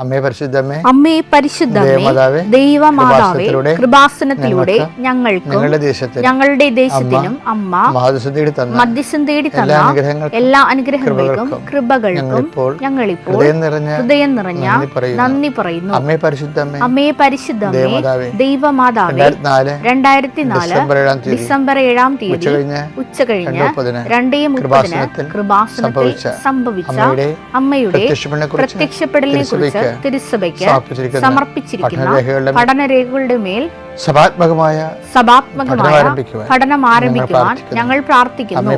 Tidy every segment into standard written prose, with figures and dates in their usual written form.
അമ്മേ പരിശുദ്ധമേ, അമ്മേ പരിശുദ്ധമേ, ദൈവമാതാവേ, കൃപാസനത്തിലൂടെ ഞങ്ങൾക്കും ഞങ്ങളുടെ ദേശത്തിനും അമ്മ മധ്യസ്ഥം തേടി തന്ന എല്ലാ അനുഗ്രഹങ്ങൾക്കും കൃപകൾക്കും ഞങ്ങളിപ്പോൾ ഹൃദയം നിറഞ്ഞ നന്ദി പറയുന്നു. അമ്മേ പരിശുദ്ധമേ, അമ്മേ പരിശുദ്ധമേ, ദൈവമാതാവേ, 2004 ഡിസംബർ 7-ാം തീയതി ഉച്ചകഴിഞ്ഞ് 2:30 കൃപാസനത്തിൽ സംഭവിച്ച അമ്മയുടെ പ്രത്യക്ഷപ്പെടലിനെ കുറിച്ച് തിരുസഭയ്ക്ക് സമർപ്പിച്ചിരിക്കുന്ന പഠനരേഖകളുടെ മേൽ സഭാത്മകമായ പഠനം ആരംഭിക്കുവാൻ ഞങ്ങൾ പ്രാർത്ഥിക്കുന്നു.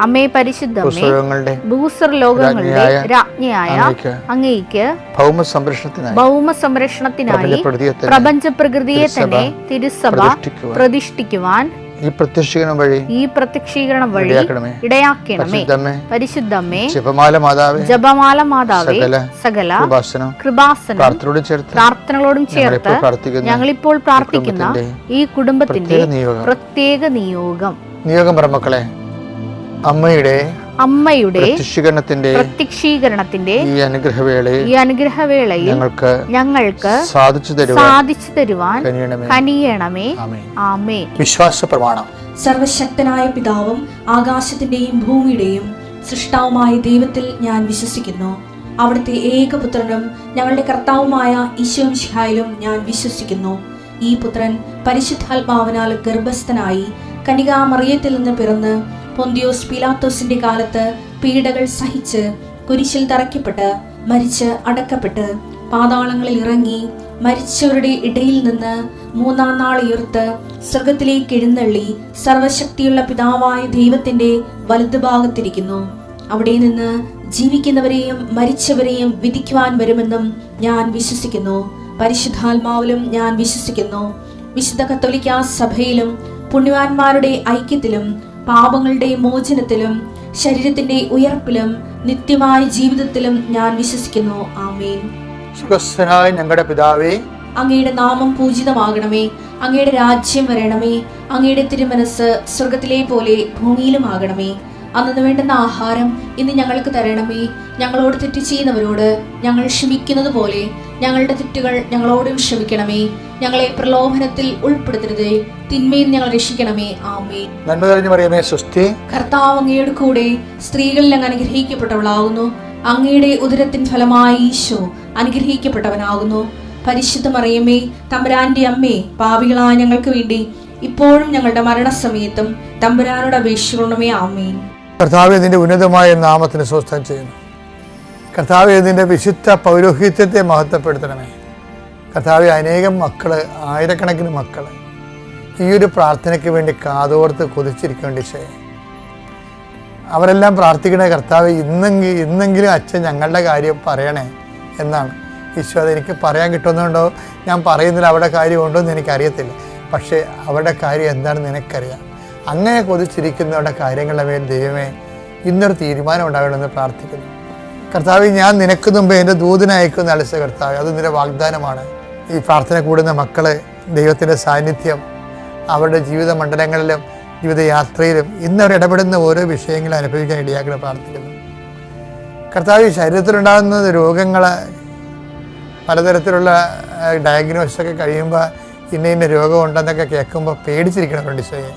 അമ്മേ പരിശുദ്ധമേ, ഭൂസ്വർലോകങ്ങളുടെ രാജ്ഞിയായ അങ്ങേയ്ക്ക് ഭൗമ സംരക്ഷണത്തിനായി പ്രപഞ്ച പ്രകൃതിയെ തന്നെ തിരുസഭ പ്രതിഷ്ഠിക്കുവാൻ ഈ പ്രത്യക്ഷീകരണം വഴി ഇടയാക്കണമേ. പരിശുദ്ധമേ, ജപമാല മാതാവേ, സകല കൃപാസനം പ്രാർത്ഥനകളോടും ചേർത്ത് ഞങ്ങളിപ്പോൾ പ്രാർത്ഥിക്കുന്ന ഈ കുടുംബത്തിന്റെ പ്രത്യേക നിയോഗം മക്കളെ, അമ്മയുടെ പ്രത്യക്ഷീകരണത്തിന്റെ ഈ അനുഗ്രഹവേളയിൽ ഞങ്ങൾക്ക് സാധിച്ചു തരുവാൻ കനിയണമേ. ആമേൻ. വിശ്വാസ പ്രമാണം. സർവശക്തനായ പിതാവും ആകാശത്തിന്റെയും ഭൂമിയുടെയും സൃഷ്ടാവുമായ ദൈവത്തിൽ ഞാൻ വിശ്വസിക്കുന്നു. അവിടുത്തെ ഏകപുത്രനും ഞങ്ങളുടെ കർത്താവുമായ ഈശോ മിശിഹായിലും ഞാൻ വിശ്വസിക്കുന്നു. ഈ പുത്രൻ പരിശുദ്ധാത്മാവിനാൽ ഗർഭസ്ഥനായി കന്യകാമറിയത്തിൽ നിന്ന് പിറന്ന് പൊന്തിയോസ് പീലാത്തോസിന്റെ കാലത്ത് പീഡകൾ സഹിച്ച് കുരിശിൽ തറയ്ക്കപ്പെട്ട് മരിച്ച് അടക്കപ്പെട്ട് പാതാളങ്ങളിൽ ഇറങ്ങി മരിച്ചവരുടെ ഇടയിൽ നിന്ന് 3-ാം നാൾ ഉയർത്ത് സ്വർഗത്തിലേക്ക് എഴുന്നള്ളി സർവശക്തിയുള്ള പിതാവായ ദൈവത്തിന്റെ വലതുഭാഗത്തിരിക്കുന്നു. അവിടെ നിന്ന് ജീവിക്കുന്നവരെയും മരിച്ചവരെയും വിധിക്കുവാൻ വരുമെന്നും ഞാൻ വിശ്വസിക്കുന്നു. പരിശുദ്ധാത്മാവിലും ഞാൻ വിശ്വസിക്കുന്നു. വിശുദ്ധ കത്തോലിക്കാ സഭയിലും പുണ്യവാന്മാരുടെ ഐക്യത്തിലും പാപങ്ങളുടെ മോചനത്തിലും ശരീരത്തിന്റെ ഉയർപ്പിലും നിത്യമായ ജീവിതത്തിലും ഞാൻ വിശ്വസിക്കുന്നു. ആമേൻ. സുഖസ്ഥനായ ഞങ്ങളുടെ പിതാവേ, അങ്ങയുടെ നാമം പൂജിതമാകണമേ. അങ്ങയുടെ രാജ്യം വരണമേ. അങ്ങയുടെ തിരുമനസ് സ്വർഗത്തിലെ പോലെ ഭൂമിയിലുമാകണമേ. അന്നു വേണ്ടുന്ന ആഹാരം ഇന്ന് ഞങ്ങൾക്ക് തരണമേ. ഞങ്ങളോട് തെറ്റ് ചെയ്യുന്നവരോട് ഞങ്ങൾ ക്ഷമിക്കുന്നത് പോലെ ഞങ്ങളുടെ തെറ്റുകൾ ഞങ്ങളോടും ക്ഷമിക്കണമേ. ഞങ്ങളെ പ്രലോഭനത്തിൽ ഉൾപ്പെടുത്തരുതേ, തിന്മയിൽ ഞങ്ങൾ രക്ഷിക്കണമേ. ആമേൻ. നന്മ നിറഞ്ഞ മറിയമേ, സ്വസ്തി. കർത്താവ് അങ്ങയുടെ കൂടെ സ്ത്രീകളിൽ അങ്ങ് അനുഗ്രഹിക്കപ്പെട്ടവളാകുന്നു. അങ്ങയുടെ ഉദരത്തിൻ ഫലമായി ഈശോ അനുഗ്രഹിക്കപ്പെട്ടവനാകുന്നു. പരിശുദ്ധ മറിയമേ, തമ്പുരാന്റെ അമ്മേ, പാപികളായ ഞങ്ങൾക്ക് വേണ്ടി ഇപ്പോഴും ഞങ്ങളുടെ മരണസമയത്തും തമ്പുരാനോട് അപേക്ഷിക്കണമേ. ആമേൻ. കർത്താവേ, നിന്റെ ഉന്നതമായ നാമത്തിന് സ്വസ്ഥം ചെയ്യുന്നു. കർത്താവേ, നിന്റെ വിശുദ്ധ പൗരോഹിത്യത്തെ മഹത്വപ്പെടുത്തണമേ. കർത്താവേ, അനേകം മക്കള്, ആയിരക്കണക്കിന് മക്കള് ഈ ഒരു പ്രാർത്ഥനയ്ക്ക് വേണ്ടി കാതോർത്ത് കൊതിച്ചിരിക്കേണ്ട ഈശോയെ, അവരെല്ലാം പ്രാർത്ഥിക്കണ കർത്താവേ, ഇന്നെങ്കിലും അച്ഛൻ ഞങ്ങളുടെ കാര്യം പറയണേ എന്നാണ്. ഈശോ, അതെനിക്ക് പറയാൻ കിട്ടുന്നുണ്ടോ, ഞാൻ പറയുന്നില്ല, അവരുടെ കാര്യമുണ്ടോ എന്ന് എനിക്കറിയത്തില്ല. പക്ഷേ അവരുടെ കാര്യം എന്താണെന്ന് നിനക്കറിയാം. അങ്ങനെ കൊതിച്ചിരിക്കുന്നവരുടെ കാര്യങ്ങളുടെ മേൽ ദൈവമേ ഇന്നൊരു തീരുമാനം ഉണ്ടാകണമെന്ന് പ്രാർത്ഥിക്കുന്നു. കർത്താവ്, ഞാൻ നിനക്ക് മുമ്പ് എൻ്റെ ദൂതനെ അയക്കുന്ന അലസ കർത്താവ്, അത് നിന്റെ വാഗ്ദാനമാണ്. ഈ പ്രാർത്ഥന കൂടുന്ന മക്കളെ ദൈവത്തിൻ്റെ സാന്നിധ്യം അവരുടെ ജീവിത മണ്ഡലങ്ങളിലും ജീവിതയാത്രയിലും ഇന്നവർ ഇടപെടുന്ന ഓരോ വിഷയങ്ങളും അനുഭവിക്കാൻ ഇടയാക്കണം പ്രാർത്ഥിക്കുന്നു. കർത്താവ്, ശരീരത്തിലുണ്ടാകുന്ന രോഗങ്ങൾ, പലതരത്തിലുള്ള ഡയഗ്നോസിസൊക്കെ കഴിയുമ്പോൾ ഇന്ന രോഗം ഉണ്ടെന്നൊക്കെ കേൾക്കുമ്പോൾ പേടിച്ചിരിക്കണം ഈശോയെ.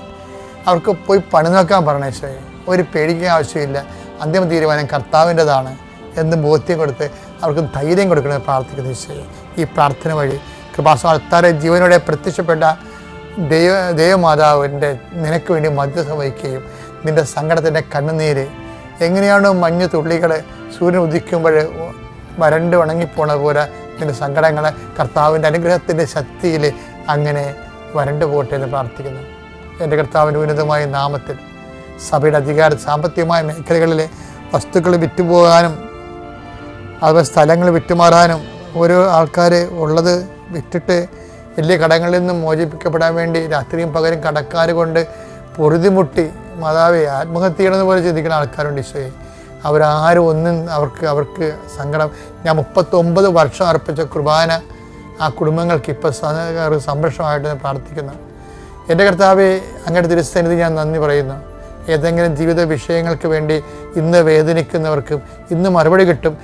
അവർക്ക് പോയി പണി നോക്കാൻ പറഞ്ഞ ഈശോയെ. ഒരു പേടിക്കാൻ ആവശ്യമില്ല, അന്തിമ തീരുമാനം കർത്താവിൻ്റെതാണ് എന്ന് ബോധ്യം കൊടുത്ത് അവർക്ക് ധൈര്യം കൊടുക്കണമെന്ന് പ്രാർത്ഥിക്കുന്ന ഈശോയെ. ഈ പ്രാർത്ഥന വഴി കൃപാസനത്താരെ ജീവനോടെ പ്രത്യക്ഷപ്പെട്ട ദൈവമാതാവിൻ്റെ നിനക്ക് വേണ്ടി മധ്യസ്ഥ വഹിക്കുകയും നിൻ്റെ സങ്കടത്തിൻ്റെ കണ്ണുനീര് എങ്ങനെയാണോ മഞ്ഞ് തുള്ളികൾ സൂര്യൻ ഉദിക്കുമ്പോൾ വരണ്ട് ഉണങ്ങിപ്പോണ പോലെ നിൻ്റെ സങ്കടങ്ങൾ കർത്താവിൻ്റെ അനുഗ്രഹത്തിൻ്റെ ശക്തിയിൽ അങ്ങനെ വരണ്ടു പോട്ടെ എന്ന് പ്രാർത്ഥിക്കുന്നു. എൻ്റെ കർത്താവിൻ്റെ ഉന്നതമായ നാമത്തിൽ സഭയുടെ അധികാര സാമ്പത്തികമായ മേഖലകളിലെ വസ്തുക്കൾ വിറ്റുപോകാനും അതുപോലെ സ്ഥലങ്ങൾ വിറ്റുമാറാനും ഓരോ ആൾക്കാർ ഉള്ളത് വിറ്റിട്ട് വലിയ കടങ്ങളിൽ നിന്നും മോചിപ്പിക്കപ്പെടാൻ വേണ്ടി രാത്രിയും പകലും കടക്കാർ കൊണ്ട് പൊറുതിമുട്ടി മാതാവേ ആത്മഹത്യ ചെയ്യണമെന്ന് പോലെ ചിന്തിക്കുന്ന ആൾക്കാരുണ്ട് ഈശോയെ. അവരാരും ഒന്നും അവർക്ക് സങ്കടം. ഞാൻ 39 വർഷം അർപ്പിച്ച കുർബാന ആ കുടുംബങ്ങൾക്ക് ഇപ്പോൾ സംരക്ഷണമായിട്ട് പ്രാർത്ഥിക്കുന്നു. എൻ്റെ കർത്താവെ, അങ്ങയുടെ തിരുസന്നിധി ഞാൻ നന്ദി പറയുന്നു. ഏതെങ്കിലും ജീവിത വിഷയങ്ങൾക്ക് വേണ്ടി ഇന്ന് വേദനിക്കുന്നവർക്കും ഇന്ന് മറുപടി കിട്ടും,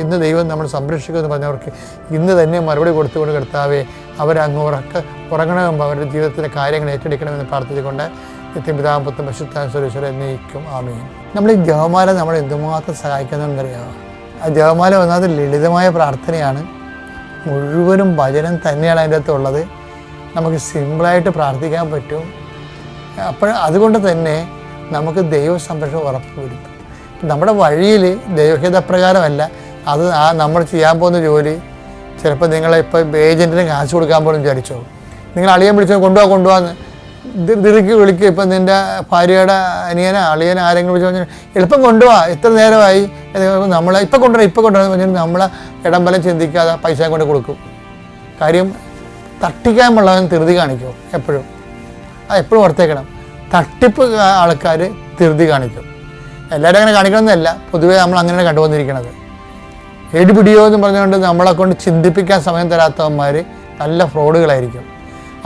ഇന്ന് ദൈവം നമ്മൾ സംരക്ഷിക്കുമെന്ന് പറഞ്ഞവർക്ക് ഇന്ന് തന്നെ മറുപടി കൊടുത്തുകൊണ്ട് കർത്താവേ അവരങ്ങ് ഉറങ്ങണമെമ്പോൾ അവരുടെ ജീവിതത്തിലെ കാര്യങ്ങൾ ഏറ്റെടുക്കണമെന്ന് പ്രാർത്ഥിച്ചുകൊണ്ട് നിത്യപിതാവും പുത്രനും പരിശുദ്ധാത്മാവും സർവ്വേശ്വരൻ എന്നേക്കും ആമേൻ. നമ്മൾ ഈ ജപമാല നമ്മൾ എന്തുമാത്രം സഹായിക്കുന്നതെന്നറിയാമോ? ആ ജപമാല ഒന്നാമത് ലളിതമായ പ്രാർത്ഥനയാണ്, മുഴുവനും വചനം തന്നെയാണ് അതിൻ്റെ അകത്തുള്ളത്. നമുക്ക് സിമ്പിളായിട്ട് പ്രാർത്ഥിക്കാൻ പറ്റും. അപ്പോൾ അതുകൊണ്ട് തന്നെ നമുക്ക് ദൈവ സംരക്ഷണം ഉറപ്പ് വരുത്തും. നമ്മുടെ വഴിയിൽ ദൈവഹിതപ്രകാരമല്ല അത് നമ്മൾ ചെയ്യാൻ പോകുന്ന ജോലി. ചിലപ്പോൾ നിങ്ങളിപ്പോൾ ഏജൻറ്റിന് കാശ് കൊടുക്കാൻ പോലും വിചാരിച്ചോ, നിങ്ങൾ അളിയൻ വിളിച്ചോ കൊണ്ടുപോകാന്ന് തിരക്കി വിളിക്കുക. ഇപ്പം നിൻ്റെ ഭാര്യയുടെ അളിയനെ ആരെങ്കിലും വിളിച്ചു പറഞ്ഞാൽ എളുപ്പം കൊണ്ടുപോകാം, എത്ര നേരമായി നമ്മളെ ഇപ്പം കൊണ്ടുവരാൻ പറഞ്ഞാൽ നമ്മളെ ഇടംബലം ചിന്തിക്കാതെ പൈസ കൊണ്ട് കൊടുക്കും. കാര്യം തട്ടിക്കാനുള്ളവൻ ധൃതി കാണിക്കും. എപ്പോഴും ഓർത്തേക്കണം, തട്ടിപ്പ് ആൾക്കാർ ധൃതി കാണിക്കും. എല്ലാവരും അങ്ങനെ കാണിക്കണമെന്നല്ല, പൊതുവേ നമ്മൾ അങ്ങനെയാണ് കണ്ടുവന്നിരിക്കുന്നത്. പിടിയോ എന്ന് പറഞ്ഞുകൊണ്ട് നമ്മളെ കൊണ്ട് ചിന്തിപ്പിക്കാൻ സമയം തരാത്തവന്മാർ നല്ല ഫ്രോഡുകളായിരിക്കും.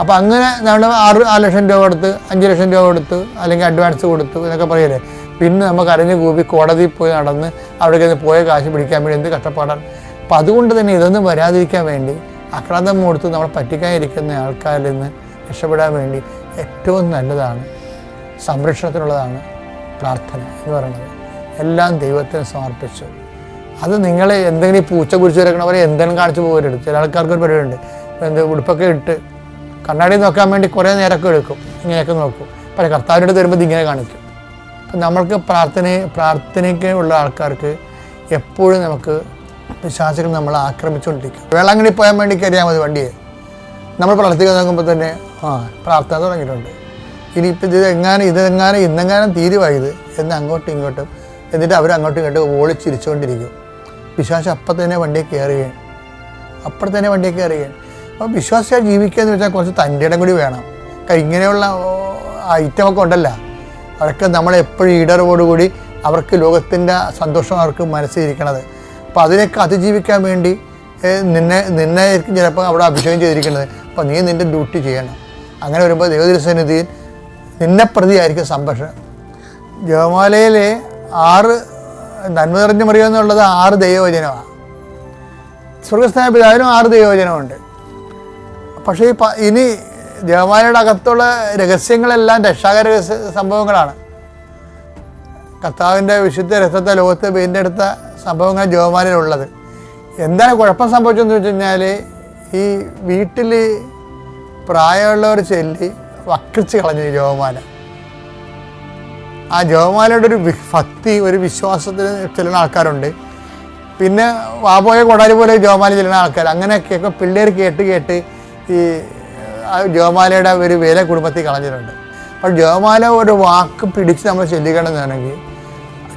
അപ്പോൾ അങ്ങനെ നമ്മൾ 6 ലക്ഷം രൂപ കൊടുത്ത് 5 ലക്ഷം രൂപ കൊടുത്ത് അല്ലെങ്കിൽ അഡ്വാൻസ് കൊടുത്തു എന്നൊക്കെ പറയല്ലേ, പിന്നെ നമുക്ക് അരഞ്ഞു കൂപ്പി കോടതിയിൽ പോയി നടന്ന് അവിടേക്ക് പോയ കാശ് പിടിക്കാൻ വേണ്ടി എന്ത് കഷ്ടപ്പാടാണ്. അപ്പം അതുകൊണ്ട് തന്നെ ഇതൊന്നും വരാതിരിക്കാൻ വേണ്ടി ആക്രാന്തം കൊടുത്ത് നമ്മളെ പറ്റിക്കാനിരിക്കുന്ന ആൾക്കാരിൽ നിന്ന് രക്ഷപ്പെടാൻ വേണ്ടി ഏറ്റവും നല്ലതാണ്, സംരക്ഷണത്തിനുള്ളതാണ് പ്രാർത്ഥന എന്ന് പറയുന്നത്. എല്ലാം ദൈവത്തിന് സമർപ്പിച്ചു. അത് നിങ്ങളെ എന്തെങ്കിലും പൂച്ച കുരിച്ച് വരക്കണവരെ എന്തെങ്കിലും കാണിച്ച് പോകരുത്. ചില ആൾക്കാർക്കൊരു പരിപാടിയുണ്ട്, ഉടുപ്പൊക്കെ ഇട്ട് കണ്ണാടി നോക്കാൻ വേണ്ടി കുറേ നേരമൊക്കെ എടുക്കും, ഇങ്ങനെയൊക്കെ നോക്കും. പല കർത്താവിൻ്റെ തരുമ്പോൾ ഇതിങ്ങനെ കാണിക്കും. അപ്പം നമ്മൾക്ക് പ്രാർത്ഥനയ്ക്ക് ഉള്ള ആൾക്കാർക്ക് എപ്പോഴും നമുക്ക് വിശ്വാസികൾ നമ്മളെ ആക്രമിച്ചുകൊണ്ടിരിക്കും. വേളാങ്കണ്ണി പോകാൻ വേണ്ടി കയറിയാൽ മതി വണ്ടിയെ, നമ്മൾ പ്രാർത്ഥിക്കാൻ നോക്കുമ്പോൾ തന്നെ പ്രാർത്ഥന തുടങ്ങിയിട്ടുണ്ട്. ഇനിയിപ്പോൾ ഇന്നെങ്ങാനും തീരുവായത് എന്ന് അങ്ങോട്ടും ഇങ്ങോട്ടും എന്നിട്ട് അവരങ്ങോട്ടും ഇങ്ങോട്ടും ഓളിച്ചിരിച്ചുകൊണ്ടിരിക്കും. വിശ്വാസം അപ്പം തന്നെ വണ്ടിയെ കയറുകയാണ്. അപ്പോൾ വിശ്വാസിയായി ജീവിക്കുക എന്ന് വെച്ചാൽ കുറച്ച് തൻ്റെ ഇടം കൂടി വേണം. ഇങ്ങനെയുള്ള ഐറ്റമൊക്കെ ഉണ്ടല്ലോ, അവരൊക്കെ നമ്മളെപ്പോഴും ഈടറോടുകൂടി അവർക്ക് ലോകത്തിൻ്റെ സന്തോഷം അവർക്ക് മനസ്സിലിരിക്കണത്. അപ്പോൾ അതിനൊക്കെ അതിജീവിക്കാൻ വേണ്ടി നിന്നായിരിക്കും ചിലപ്പോൾ അവിടെ അഭിഷേകം ചെയ്തിരിക്കുന്നത്. അപ്പോൾ നീ നിൻ്റെ ഡ്യൂട്ടി ചെയ്യണം. അങ്ങനെ വരുമ്പോൾ ദൈവതിരുസന്നിധിയിൽ നിന്നെ പ്രതിയായിരിക്കും സംരക്ഷണം. ജപമാലയിൽ 6 നന്മ നിറഞ്ഞ മറിയ എന്നുള്ളത് 6 ദൈവവചനമാണ്. സ്വർഗസ്ഥനായ പിതാവിനും 6 ദൈവവചനമുണ്ട്. പക്ഷേ ഇനി ജപമാലയുടെ അകത്തുള്ള രഹസ്യങ്ങളെല്ലാം രക്ഷാകര സംഭവങ്ങളാണ്. കർത്താവിൻ്റെ വിശുദ്ധ രക്തത്തെ ലോകത്ത് വീണ്ടെടുത്ത സംഭവങ്ങൾ ജപമാലയിലുള്ളത്. എന്താണ് കുഴപ്പം സംഭവിച്ചതെന്ന് വെച്ച് കഴിഞ്ഞാൽ, ഈ വീട്ടിൽ പ്രായമുള്ളവർ ചൊല്ലി വക്രിച്ച് കളഞ്ഞു ജപമാല. ആ ജപമാലയുടെ ഒരു ഭക്തി, ഒരു വിശ്വാസത്തിന് ചെല്ലുന്ന ആൾക്കാരുണ്ട്. പിന്നെ വാപോയ കൊടാലി പോലെ ജപമാല ചെല്ലുന്ന ആൾക്കാർ. അങ്ങനെയൊക്കെ പിള്ളേർ കേട്ട് ഈ ജപമാലയുടെ ഒരു വില കുടുംബത്തിൽ കളഞ്ഞിട്ടുണ്ട്. അപ്പോൾ ജപമാല ഒരു വാക്ക് പിടിച്ച് നമ്മൾ ചൊല്ലിക്കണമെന്നാണെങ്കിൽ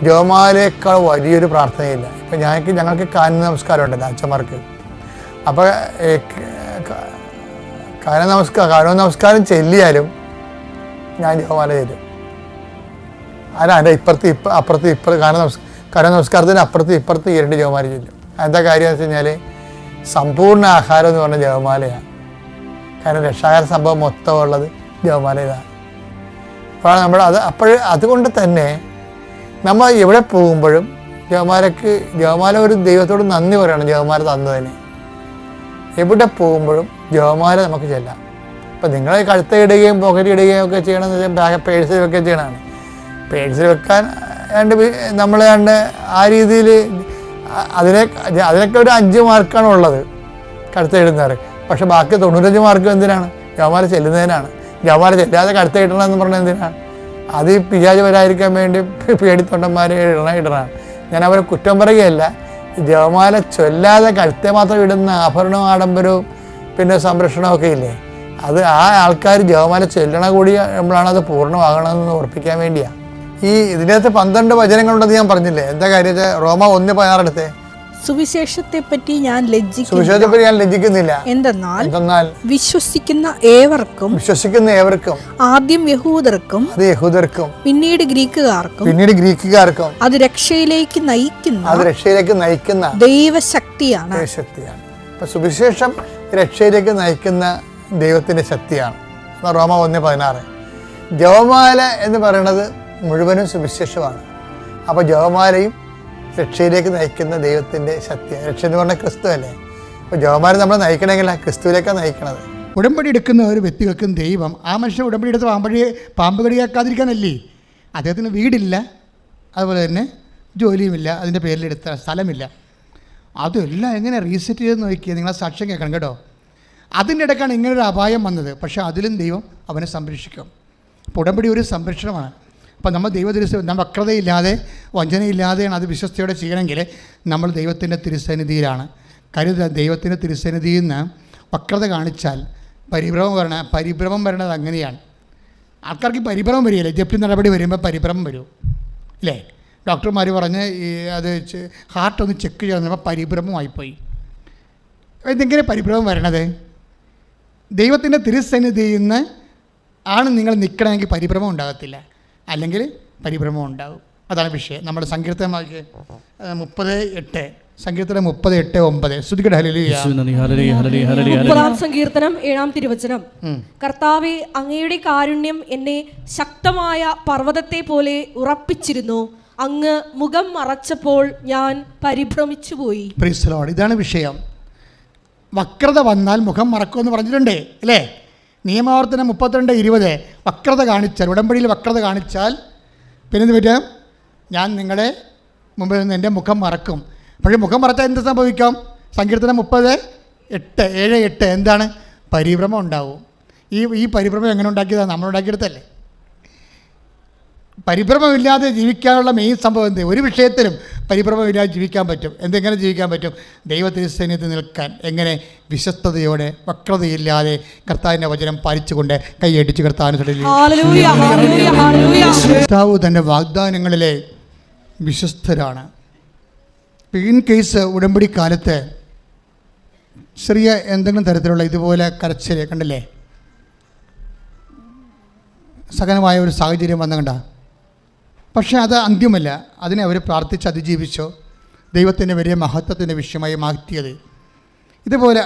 ജപമാലയേക്കാൾ വലിയൊരു പ്രാർത്ഥനയില്ല. ഇപ്പം ഞങ്ങൾക്ക് കാന നമസ്കാരം ഉണ്ടല്ലോ അച്ഛന്മാർക്ക്. അപ്പോൾ കാനോ നമസ്കാരം ചെല്ലിയാലും ഞാൻ ജപമാല ചെല്ലും. അതിൻ്റെ അപ്പുറത്ത് കാനോ നമസ്കാരത്തിന് ഇപ്പുറത്ത് 2 ജപമാല ചെല്ലും. എന്താ കാര്യം എന്ന് വെച്ച് കഴിഞ്ഞാൽ സമ്പൂർണ്ണ ആഹാരം എന്ന് പറഞ്ഞ ജപമാലയാണ്. കാരണം രക്ഷാകര സംഭവം മൊത്തം ഉള്ളത് ജപമാല ഇതാണ്. അപ്പോൾ അതുകൊണ്ട് തന്നെ നമ്മൾ എവിടെ പോകുമ്പോഴും ജപമാല ഒരു ദൈവത്തോട് നന്ദി പറയണം. ജപമാല തന്നതിന് എവിടെ പോകുമ്പോഴും ജപമാല നമുക്ക് ചെല്ലാം. ഇപ്പം നിങ്ങൾ കഴുത്തിടുകയും പോക്കറ്റിടുകയും ഒക്കെ ചെയ്യണമെന്ന് പേഴ്സിൽ വെക്കുകയും ചെയ്യണമാണ്. പേഴ്സിൽ വെക്കാൻ നമ്മൾ ആ രീതിയിൽ അതിനൊക്കെ ഒരു 5 മാർക്കാണ് ഉള്ളത് കഴുത്തിടുന്നവർ. പക്ഷെ ബാക്കി 95 മാർക്ക് എന്തിനാണ്? ജപമാല ചെല്ലുന്നതിനാണ്. ജപമാല ചെല്ലാതെ കഴുത്തിടണമെന്ന് പറഞ്ഞാൽ എന്തിനാണ്? അത് പിശാച് വരാതിരിക്കാൻ വേണ്ടി പേടിത്തൊണ്ടന്മാരെ ഇടണം. ഞാൻ അവരെ കുറ്റം പറയുകയല്ല. ജപമാല ചൊല്ലാതെ കഴുത്തെ മാത്രം ഇടുന്ന ആഭരണവും ആഡംബരവും പിന്നെ സംരക്ഷണമൊക്കെ ഇല്ലേ, അത് ആ ആൾക്കാർ ജപമാല ചൊല്ലണ കൂടി നമ്മളാണ് അത് പൂർണ്ണമാകണമെന്ന് ഉറപ്പിക്കാൻ വേണ്ടിയാണ്. ഇതിനകത്ത് 12 വചനങ്ങളുണ്ടെന്ന് ഞാൻ പറഞ്ഞില്ലേ. എന്താ കാര്യം? റോമ 1:16 എടുത്തേ. സുവിശേഷത്തെ പറ്റി ഞാൻ ലജ്ജിക്കുന്നില്ല. എന്തെന്നാൽ വിശ്വസിക്കുന്ന ഏവർക്കും ആദ്യം യഹൂദർക്കും പിന്നീട് ഗ്രീക്കുകാർക്കും അത് രക്ഷയിലേക്ക് നയിക്കുന്ന ദൈവശക്തിയാണ്. സുവിശേഷം രക്ഷയിലേക്ക് നയിക്കുന്ന ദൈവത്തിന്റെ ശക്തിയാണ്. റോമ 1:16. ജപമാല എന്ന് പറയുന്നത് മുഴുവനും സുവിശേഷമാണ്. അപ്പോൾ ജപമാലയും രക്ഷയിലേക്ക് നയിക്കുന്ന ദൈവത്തിൻ്റെ ശക്തി. രക്ഷ എന്ന് പറഞ്ഞാൽ ക്രിസ്തു അല്ലേ? അപ്പോൾ ജപമാല നമ്മളെ നയിക്കണമെങ്കിൽ ആ ക്രിസ്തുവിലേക്കാണ് നയിക്കണത്. ഉടമ്പടി എടുക്കുന്ന ഒരു വ്യക്തികൾക്കും ദൈവം ആ മനുഷ്യൻ ഉടമ്പടി എടുത്ത് പാമ്പ് കടിയാക്കാതിരിക്കാനല്ലേ? അദ്ദേഹത്തിന് വീടില്ല, അതുപോലെ തന്നെ ജോലിയുമില്ല, അതിൻ്റെ പേരിലെടുത്ത സ്ഥലമില്ല. അതെല്ലാം എങ്ങനെ റീസെറ്റ് ചെയ്ത് നോക്കിയാൽ നിങ്ങളെ സാക്ഷ്യം കേൾക്കണം കേട്ടോ. അതിൻ്റെ ഇടയ്ക്കാണ് ഇങ്ങനൊരു അപായം വന്നത്. പക്ഷേ അതിലും ദൈവം അവനെ സംരക്ഷിക്കും. അപ്പോൾ ഉടമ്പടി ഒരു സംരക്ഷണമാണ്. അപ്പോൾ നമ്മൾ നമ്മൾ വക്രതയില്ലാതെ വഞ്ചനയില്ലാതെയാണ് അത് വിശ്വസ്തയോടെ ചെയ്യണമെങ്കിൽ നമ്മൾ ദൈവത്തിൻ്റെ തിരുസന്നിധിയിലാണ്. കരുതുക, ദൈവത്തിൻ്റെ തിരുസന്നിധിയിൽ നിന്ന് വക്രത കാണിച്ചാൽ പരിഭ്രമം വരണത് അങ്ങനെയാണ്. ആൾക്കാർക്ക് പരിഭ്രമം വരികയില്ലേ? ജപ്തി നടപടി വരുമ്പോൾ പരിഭ്രമം വരും അല്ലേ? ഡോക്ടർമാർ പറഞ്ഞ് അത് ഹാർട്ടൊന്ന് ചെക്ക് ചെയ്യുന്നപ്പോൾ പരിഭ്രമമായിപ്പോയി. ഇതെങ്ങനെ പരിഭ്രമം വരണത്? ദൈവത്തിൻ്റെ തിരുസന്നിധിയിൽ നിന്ന് ആണ് നിങ്ങൾ നിൽക്കണമെങ്കിൽ പരിഭ്രമം ഉണ്ടാകത്തില്ല, അല്ലെങ്കിൽ പരിഭ്രമം ഉണ്ടാകും. അതാണ് വിഷയം. നമ്മുടെ സങ്കീർത്തനമാക്കി 30:8, സങ്കീർത്തനം 30:8-9. ശ്രുതികട ഹല്ലേലൂയ. 30-ാം സങ്കീർത്തനം 7-ാം തിരുവചനം. കർത്താവേ, അങ്ങയുടെ കാരുണ്യം എന്നെ ശക്തമായ പർവ്വതത്തെ പോലെ ഉറപ്പിച്ചിരുന്നു. അങ്ങ് മുഖം മറച്ചപ്പോൾ ഞാൻ പരിഭ്രമിച്ചു പോയി. Praise the Lord. ഇതാണ് വിഷയം. വക്രത വന്നാൽ മുഖം മറക്കുമെന്ന് പറഞ്ഞിട്ടുണ്ട് അല്ലേ? നിയമാവർത്തനം 32:20. വക്രത കാണിച്ചാൽ, ഉടമ്പടിയിൽ വക്രത കാണിച്ചാൽ പിന്നെ എന്ത് പറ്റും? ഞാൻ നിങ്ങളുടെ മുമ്പിൽ നിന്ന് എൻ്റെ മുഖം മറക്കും. പക്ഷേ മുഖം മറച്ചാൽ എന്ത് സംഭവിക്കാം? സങ്കീർത്തനം 30:7-8 എന്താണ്? പരിഭ്രമം ഉണ്ടാവും. ഈ പരിഭ്രമം എങ്ങനെ ഉണ്ടാക്കിയതാണ്? നമ്മളുണ്ടാക്കിയെടുത്തല്ലേ. പരിഭ്രമമില്ലാതെ ജീവിക്കാനുള്ള മെയിൻ സംഭവം എന്ത്? ഒരു വിഷയത്തിലും പരിഭ്രമമില്ലാതെ ജീവിക്കാൻ പറ്റും. എന്തെങ്ങനെ ജീവിക്കാൻ പറ്റും? ദൈവത്തിരുസന്നിധിയിൽ നിൽക്കാൻ. എങ്ങനെ? വിശ്വസ്തയോടെ, വക്രതയില്ലാതെ, കർത്താവിൻ്റെ വചനം പാലിച്ചുകൊണ്ട് കൈയടിച്ച് കർത്താവ് തൻ്റെ വാഗ്ദാനങ്ങളിലെ വിശ്വസ്തരാണ്. ഇൻ കേസ് ഉടമ്പടി കാലത്ത് ചെറിയ എന്തെങ്കിലും തരത്തിലുള്ള ഇതുപോലെ കരച്ചിൽ കണ്ടില്ലേ, സകലമായ ഒരു സാഹചര്യം വന്നു കണ്ട. പക്ഷേ അത് അന്ത്യമല്ല. അതിനെ അവർ പ്രാർത്ഥിച്ച് അതിജീവിച്ചോ ദൈവത്തിൻ്റെ വലിയ മഹത്വത്തിൻ്റെ വിഷയമായി മാറ്റിയത്. ഇതുപോലെ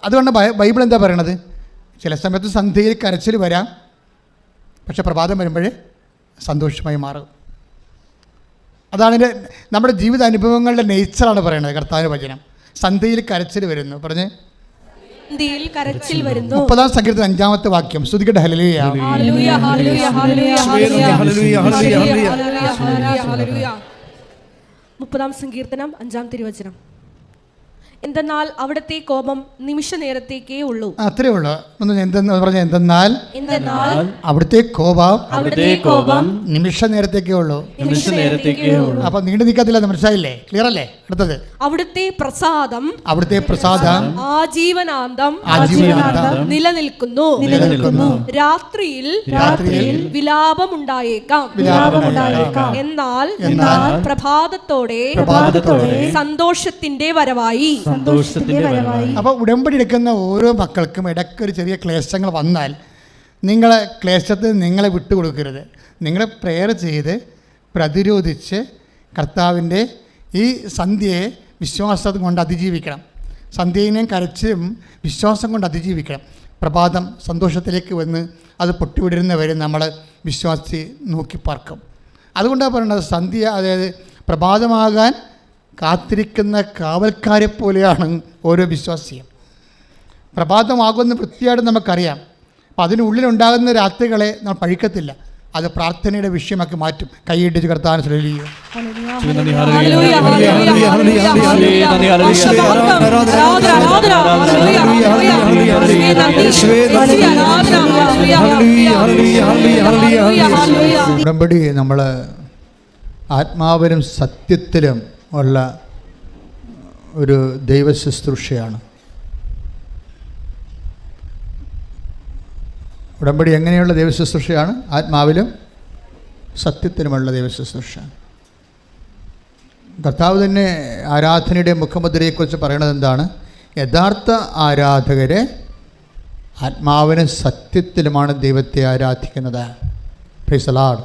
അതുകൊണ്ട് ബൈബിൾ എന്താ പറയണത്? ചില സമയത്ത് സന്ധ്യയിൽ കരച്ചിൽ വരാം, പക്ഷെ പ്രഭാതം വരുമ്പോൾ സന്തോഷമായി മാറും. അതാണ് നമ്മുടെ ജീവിത അനുഭവങ്ങളുടെ നേച്ചറാണ് പറയണത് കർത്താവിൻ്റെ വചനം. സന്ധ്യയിൽ കരച്ചിൽ വരുന്നു പറഞ്ഞ് 30-ാം സങ്കീർത്തനം 5-ാമത്തെ വാക്യം. ശ്രുതികട ഹല്ലേലൂയ. 30-ാം സങ്കീർത്തനം 5-ാം തിരുവചനം. എന്തെന്നാൽ അവിടുത്തെ കോപം നിമിഷ നേരത്തേക്കേ ഉള്ളൂ. അത്രേ ഉള്ളൂ. എന്തെന്നാൽ അവിടുത്തെ കോപം നിമിഷ നേരത്തേക്കേ ഉള്ളൂ. അപ്പൊ നീണ്ടു നിൽക്കത്തില്ല. മനസ്സിലായില്ലേ? ക്ലിയർ അല്ലേ? അടുത്തത് അവിടുത്തെ പ്രസാദം ആജീവനാന്തം നിലനിൽക്കുന്നു. രാത്രിയിൽ വിലാപമുണ്ടായേക്കാം, എന്നാൽ പ്രഭാതത്തോടെ സന്തോഷത്തിന്റെ വരവായി. അപ്പോൾ ഉടമ്പടി എടുക്കുന്ന ഓരോ മക്കൾക്കും ഇടയ്ക്കൊരു ചെറിയ ക്ലേശങ്ങൾ വന്നാൽ നിങ്ങളെ ക്ലേശത്തിൽ നിങ്ങളെ വിട്ടുകൊടുക്കരുത്. നിങ്ങൾ പ്രെയർ ചെയ്ത് പ്രതിരോധിച്ച് കർത്താവിൻ്റെ ഈ സന്ധ്യയെ വിശ്വാസം കൊണ്ട് അതിജീവിക്കണം. സന്ധ്യയിനെയും കരച്ചും വിശ്വാസം കൊണ്ട് അതിജീവിക്കണം. പ്രഭാതം സന്തോഷത്തിലേക്ക് വന്ന് അത് പൊട്ടിവിടുന്നവരെ നമ്മൾ വിശ്വാസി നോക്കി പാർക്കും. അതുകൊണ്ടാണ് പറയുന്നത് സന്ധ്യ, അതായത് പ്രഭാതമാകാൻ കാത്തിരിക്കുന്ന കാവൽക്കാരെ പോലെയാണ് ഓരോ വിശ്വാസിയും. പ്രഭാതമാകുമെന്ന് വൃത്തിയായിട്ട് നമുക്കറിയാം. അപ്പം അതിനുള്ളിലുണ്ടാകുന്ന രാത്രികളെ നമ്മൾ പഴിക്കത്തില്ല. അത് പ്രാർത്ഥനയുടെ വിഷയമാക്കി മാറ്റും. കൈയിട്ടിച്ച് കർത്താവിനെ ശ്രദ്ധിക്കുക. ഉടമ്പടി നമ്മൾ ആത്മാവിലും സത്യത്തിലും ഉള്ള ഒരു ദൈവ ശുശ്രൂഷയാണ്. ഉടമ്പടി എങ്ങനെയുള്ള ദൈവ ശുശ്രൂഷയാണ്? ആത്മാവിലും സത്യത്തിലുമുള്ള ദൈവ ശുശ്രൂഷ. കർത്താവ് തന്നെ ആരാധനയുടെ മുഖമുദ്രയെക്കുറിച്ച് പറയണത് എന്താണ്? യഥാർത്ഥ ആരാധകരെ ആത്മാവിനും സത്യത്തിലുമാണ് ദൈവത്തെ ആരാധിക്കുന്നത്. Praise the Lord.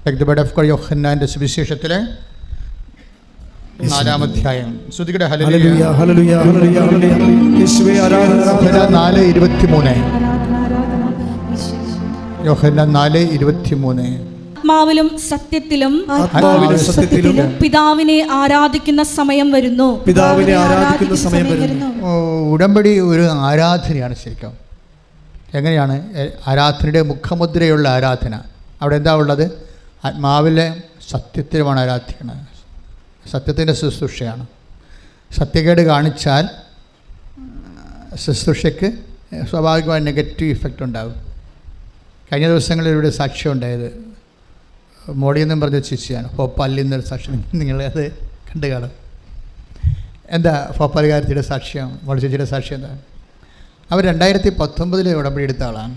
Like the bird of യോഹന്നാന്റെ സുവിശേഷത്തിലെ 4-ാം അധ്യായം. ശ്രുതികട ഹല്ലേലൂയ ഹല്ലേലൂയ ഹല്ലേലൂയ. യേശുവേ ആരാധന. 4:23. യോഹന്നാൻ 4:23. ആത്മാവിലും സത്യത്തിലും പിതാവിനെ ആരാധിക്കുന്ന സമയം വരുന്നു. ഉടമ്പടി ഒരു ആരാധനയാണ് ശരിക്കും. എങ്ങനെയാണ് ആരാധനയുടെ മുഖമുദ്രയുള്ള ആരാധന? അവിടെ എന്താ ഉള്ളത്? ആത്മാവിലെ സത്യത്തിലുമാണ് ആരാധിക്കുന്നത്. സത്യത്തിൻ്റെ ശുശ്രൂഷയാണ്. സത്യക്കേട് കാണിച്ചാൽ ശുശ്രൂഷയ്ക്ക് സ്വാഭാവികമായ നെഗറ്റീവ് ഇഫക്റ്റ് ഉണ്ടാകും. കഴിഞ്ഞ ദിവസങ്ങളിൽ ഇവിടെ സാക്ഷ്യം ഉണ്ടായത് മോഡിയെന്നും പറഞ്ഞ ചേച്ചിയാണ്. ഭോപ്പാലിൽ നിന്നൊരു സാക്ഷ്യം, നിങ്ങളത് കണ്ടു കാണും. എന്താ ഭോപ്പാലുകാരത്തിയുടെ സാക്ഷ്യം, മോഡി ചേച്ചിയുടെ സാക്ഷ്യം എന്താ? അവർ 2019 ഉടമ്പടി എടുത്ത ആളാണ്.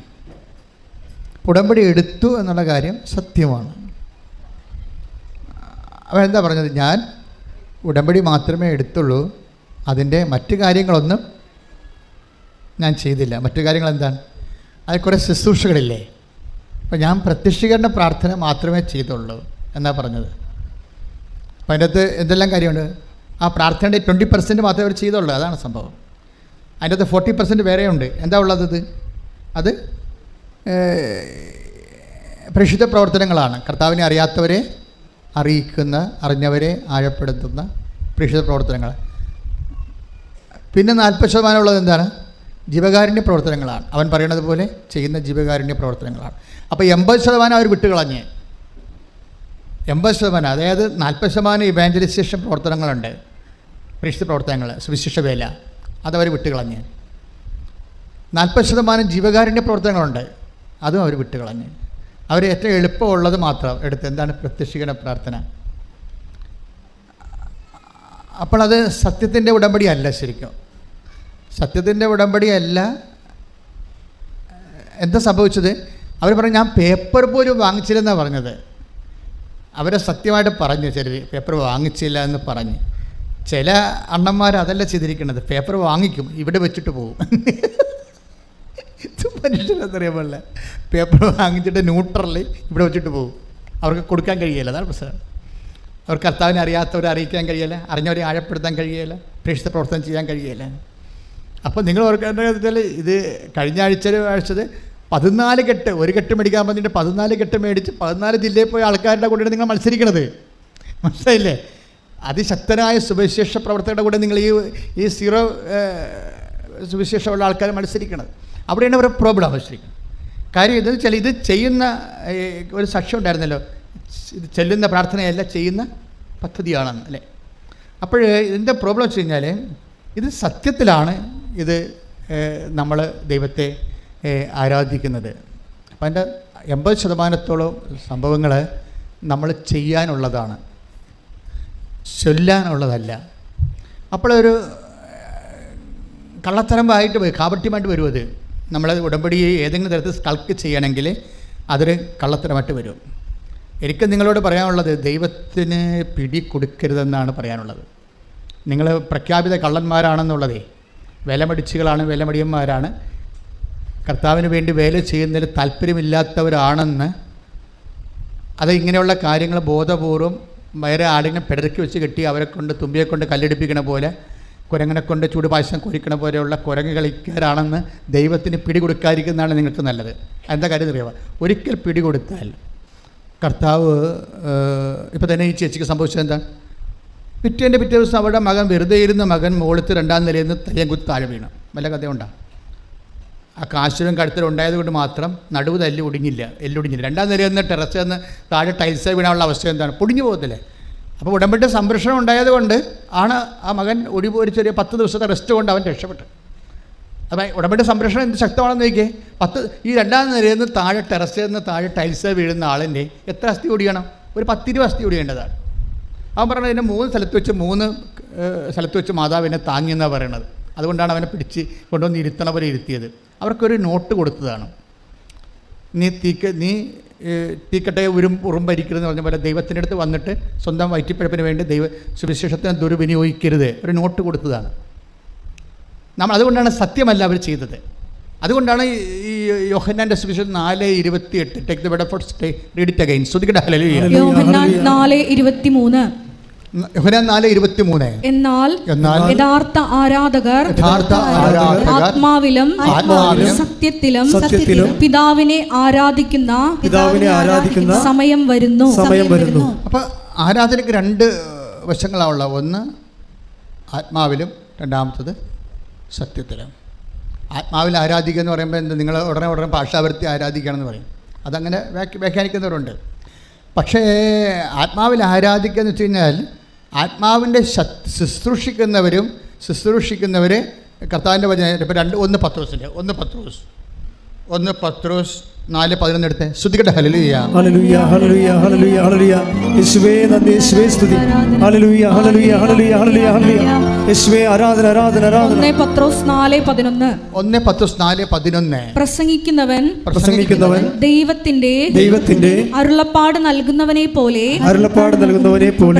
ഉടമ്പടി എടുത്തു എന്നുള്ള കാര്യം സത്യമാണ്. അവരെന്താ പറഞ്ഞത്? ഞാൻ ഉടമ്പടി മാത്രമേ എടുത്തുള്ളൂ, അതിൻ്റെ മറ്റു കാര്യങ്ങളൊന്നും ഞാൻ ചെയ്തില്ല. മറ്റു കാര്യങ്ങൾ എന്താണ്? അതിൽ കുറേ ശുശ്രൂഷകളില്ലേ, അപ്പോൾ ഞാൻ പ്രത്യക്ഷീകരണ പ്രാർത്ഥന മാത്രമേ ചെയ്തുള്ളൂ എന്നാ പറഞ്ഞത്. അപ്പം അതിൻ്റെ അകത്ത് എന്തെല്ലാം കാര്യമുണ്ട്? ആ പ്രാർത്ഥനയുടെ 20% മാത്രമേ അവർ ചെയ്തുള്ളൂ, അതാണ് സംഭവം. അതിൻ്റെ അകത്ത് 40% വേറെയുണ്ട്. എന്താ ഉള്ളത്? അത് പ്രേക്ഷിത പ്രവർത്തനങ്ങളാണ്. കർത്താവിനെ അറിയാത്തവരെ അറിയിക്കുന്ന, അറിഞ്ഞവരെ ആഴപ്പെടുത്തുന്ന പ്രേക്ഷിത പ്രവർത്തനങ്ങൾ. പിന്നെ 40% ഉള്ളത് എന്താണ്? ജീവകാരുണ്യ പ്രവർത്തനങ്ങളാണ്. അവൻ പറയുന്നത് പോലെ ചെയ്യുന്ന ജീവകാരുണ്യ പ്രവർത്തനങ്ങളാണ്. അപ്പോൾ 80% അവർ വിട്ടുകളഞ്ഞ്. 80%, അതായത് 40% ഇവാഞ്ചലൈസേഷൻ പ്രവർത്തനങ്ങളുണ്ട്, പ്രേക്ഷിത പ്രവർത്തനങ്ങൾ, സുവിശേഷ വേല, അതവർ വിട്ടുകളഞ്ഞ്. 40% ജീവകാരുണ്യ പ്രവർത്തനങ്ങളുണ്ട്, അതും അവർ വിട്ടുകളഞ്ഞ്. അവർ ഏറ്റവും എളുപ്പമുള്ളത് മാത്രം എടുത്ത്. എന്താണ്? പ്രത്യക്ഷീകരണ പ്രാർത്ഥന. അപ്പോൾ അത് സത്യത്തിൻ്റെ ഉടമ്പടി അല്ല. ശരിക്കും സത്യത്തിൻ്റെ ഉടമ്പടി അല്ല. എന്താ സംഭവിച്ചത്? അവർ പറഞ്ഞു ഞാൻ പേപ്പർ പോലും വാങ്ങിച്ചില്ലെന്നാണ് പറഞ്ഞത്. അവരെ സത്യമായിട്ട് പറഞ്ഞു, ചിലർ പേപ്പർ വാങ്ങിച്ചില്ല എന്ന് പറഞ്ഞ്. ചില അണ്ണന്മാർ അതല്ല ചെയ്തിരിക്കുന്നത്, പേപ്പർ വാങ്ങിക്കും, ഇവിടെ വെച്ചിട്ട് പോകും. മനുഷ്യരെന്നറിയാൻ പാടില്ല. പേപ്പർ വാങ്ങിച്ചിട്ട് ന്യൂട്രലിൽ ഇവിടെ വെച്ചിട്ട് പോകും. അവർക്ക് കൊടുക്കാൻ കഴിയില്ല, അതാണ് പ്രശ്നം. അവർ കർത്താവിനെ അറിയാത്തവരെ അറിയിക്കാൻ കഴിയില്ല, അറിഞ്ഞവരെ ആഴപ്പെടുത്താൻ കഴിയില്ല, പ്രേക്ഷിത പ്രവർത്തനം ചെയ്യാൻ കഴിയില്ല. അപ്പോൾ നിങ്ങൾ ഓർക്കേണ്ടത്, ഇത് കഴിഞ്ഞ ആഴ്ചയിൽ വായിച്ചത് 14 കെട്ട്, ഒരു കെട്ട് മേടിക്കാൻ പറഞ്ഞിട്ട് 14 കെട്ട് മേടിച്ച് 14 ജില്ലയിൽ പോയ ആൾക്കാരുടെ കൂടെയാണ് നിങ്ങൾ മത്സരിക്കണത്. മനസ്സിലായില്ലേ? അതിശക്തനായ സുവിശേഷ പ്രവർത്തകരുടെ കൂടെ നിങ്ങൾ ഈ സീറോ സുവിശേഷമുള്ള ആൾക്കാർ മത്സരിക്കണത്. അവിടെയാണ് ഒരു പ്രോബ്ലം ആവശ്യിക്കുന്നത്. കാര്യം എന്താണെന്ന് വെച്ചാൽ ഇത് ചെയ്യുന്ന ഒരു സാക്ഷ്യം ഉണ്ടായിരുന്നല്ലോ, ഇത് ചെല്ലുന്ന പ്രാർത്ഥനയല്ല, ചെയ്യുന്ന പദ്ധതിയാണെന്ന് അല്ലേ. അപ്പോൾ ഇതിൻ്റെ പ്രോബ്ലം വെച്ച് കഴിഞ്ഞാൽ ഇത് സത്യത്തിലാണ് ഇത് നമ്മൾ ദൈവത്തെ ആരാധിക്കുന്നത്. അപ്പം അതിൻ്റെ 80% സംഭവങ്ങൾ നമ്മൾ ചെയ്യാനുള്ളതാണ്, ചൊല്ലാനുള്ളതല്ല. അപ്പോഴൊരു കള്ളത്തരമായിട്ട് കാപട്യമായിട്ട് വരും. അത് നമ്മൾ ഉടമ്പടി ഏതെങ്കിലും തരത്തിൽ സ്കൾക്ക് ചെയ്യണമെങ്കിൽ അതൊരു കള്ളത്തരമായിട്ട് വരും. എനിക്ക് നിങ്ങളോട് പറയാനുള്ളത്, ദൈവത്തിന് പിടി കൊടുക്കരുതെന്നാണ് പറയാനുള്ളത്. നിങ്ങൾ പ്രഖ്യാപിത കള്ളന്മാരാണെന്നുള്ളതേ, വിലമടിച്ചുകളാണ്, വിലമടിയന്മാരാണ്, കർത്താവിന് വേണ്ടി വേല ചെയ്യുന്നതിൽ താല്പര്യമില്ലാത്തവരാണെന്ന്, അത് ഇങ്ങനെയുള്ള കാര്യങ്ങൾ ബോധപൂർവം വേറെ ആടിനെ പിടരക്കി വെച്ച് കെട്ടി അവരെ കൊണ്ട് തുമ്പിയെ കൊണ്ട് കല്ലെടുപ്പിക്കണ പോലെ, കുരങ്ങനെ കൊണ്ട് ചൂട് പായസം കുരിക്കണ പോലെയുള്ള കുരങ്ങ് കളിക്കാരാണെന്ന് ദൈവത്തിന് പിടികൊടുക്കാതിരിക്കുന്നതാണ് നിങ്ങൾക്ക് നല്ലത്. എന്താ കാര്യം അറിയാമോ? ഒരിക്കൽ പിടികൊടുത്താൽ കർത്താവ്, ഇപ്പോൾ തന്നെ ഈ ചേച്ചിക്ക് സംഭവിച്ചത് എന്താ? പിറ്റേ ദിവസം അവരുടെ മകൻ വെറുതെ ഇരുന്ന മകൻ മുകളിലത്തെ 2ാം നിലയിൽ നിന്ന് തയ്യം കുത്തി താഴെ വീണു. വല്ല കഥയുണ്ടാകും. ആ കാശിലും കഴുത്തിലും ഉണ്ടായതുകൊണ്ട് മാത്രം നടുവ് തല്ലി ഒടിഞ്ഞില്ല, എല്ലൊടിഞ്ഞില്ല. 2ാം നിലയിൽ നിന്ന് ടെറസിൽ നിന്ന് താഴെ ടൈൽസ് വീണാനുള്ള അവസ്ഥ എന്താണ്? പൊടിഞ്ഞു പോകത്തില്ലേ? അപ്പോൾ ഉടമ്പടി സംരക്ഷണം ഉണ്ടായതുകൊണ്ട് ആണ് ആ മകൻ ഒരു ചെറിയ 10 ദിവസത്തെ റെസ്റ്റ് കൊണ്ട് അവൻ രക്ഷപ്പെട്ടു. അപ്പം ഉടമ്പടി സംരക്ഷണം എന്ത് ശക്തമാണെന്ന് നോക്കിയേ. ഈ 2ാം നിലയിൽ നിന്ന് താഴെ ടെറസിൽ നിന്ന് താഴെ ടൈൽസ് വീഴുന്ന ആളിൻ്റെ എത്ര അസ്ഥി ഒടിയണം? ഒരു 10-20 അസ്ഥി ഒടിയേണ്ടതാണ്. അവൻ പറഞ്ഞത് എന്നെ 3 സ്ഥലത്ത് വെച്ച് മാതാവിനെ താങ്ങിയെന്നാണ് പറയണത്. അതുകൊണ്ടാണ് അവനെ പിടിച്ച് കൊണ്ടുവന്ന് ഇരുത്തണ പോലെ ഇരുത്തിയത്. അവർക്കൊരു നോട്ട് കൊടുത്തതാണ്, നീ തീക്കട്ടയെ ഉറുമ്പരിക്കരുതെന്ന് പറഞ്ഞ പോലെ ദൈവത്തിൻ്റെ അടുത്ത് വന്നിട്ട് സ്വന്തം വയറ്റിപ്പഴപ്പിന് വേണ്ടി സുവിശേഷത്തിന് ദുർവിനിയോഗിക്കരുത്, ഒരു നോട്ട് കൊടുത്തതാണ്. അതുകൊണ്ടാണ് സത്യമല്ല അവർ ചെയ്തത്. അതുകൊണ്ടാണ് ഈ യോഹന്നാന്റെ സുവിശേഷം 4:28 take the word of God, read it again. ശ്രുതികട ഹല്ലേലൂയ. യോഹന്നാൻ 4:23 യോഹന്നാൻ 4:23. എന്നാൽ യഥാർത്ഥ ആരാധകർ ആത്മാവിലും സത്യത്തിലും പിതാവിനെ ആരാധിക്കുന്ന സമയം വരുന്നു. അപ്പൊ ആരാധനയ്ക്ക് രണ്ട് വശങ്ങളാണുള്ള, ഒന്ന് ആത്മാവിലും, രണ്ടാമത്തത് സത്യത്തിലും. ആത്മാവിൽ ആരാധിക്കുക എന്ന് പറയുമ്പോൾ എന്താ, നിങ്ങൾ ഉടനെ ഭാഷാവൃത്തി ആരാധിക്കുകയാണെന്ന് പറയും. അതങ്ങനെ വ്യാഖ്യാനിക്കുന്നവരുണ്ട്. പക്ഷേ ആത്മാവിൽ ആരാധിക്കുക എന്ന് വെച്ച് കഴിഞ്ഞാൽ ആത്മാവിൻ്റെ ശുശ്രൂഷിക്കുന്നവർ കർത്താവിൻ്റെ വചനം ഇപ്പോൾ 1 പത്രോസ് 4:11 എടുത്ത് ശ്രുതികട്ടെ. ഹല്ലേലൂയ ഹല്ലേലൂയ ഹല്ലേലൂയ ഹല്ലേലൂയ ഹല്ലേലൂയ. യേശുവേ നന്ദി, യേശുവേ സ്തുതി. ഹല്ലേലൂയ ഹല്ലേലൂയ ഹല്ലേലൂയ ഹല്ലേലൂയ ഹല്ലേലൂയ. യേശുവേ ആരാധന ആരാധന ആരാധന. 1 പത്രോസ് 4:11. പ്രസംഗിക്കുന്നവൻ ദൈവത്തിന്റെ അരുളപ്പാട് നൽകുന്നവനെ പോലെ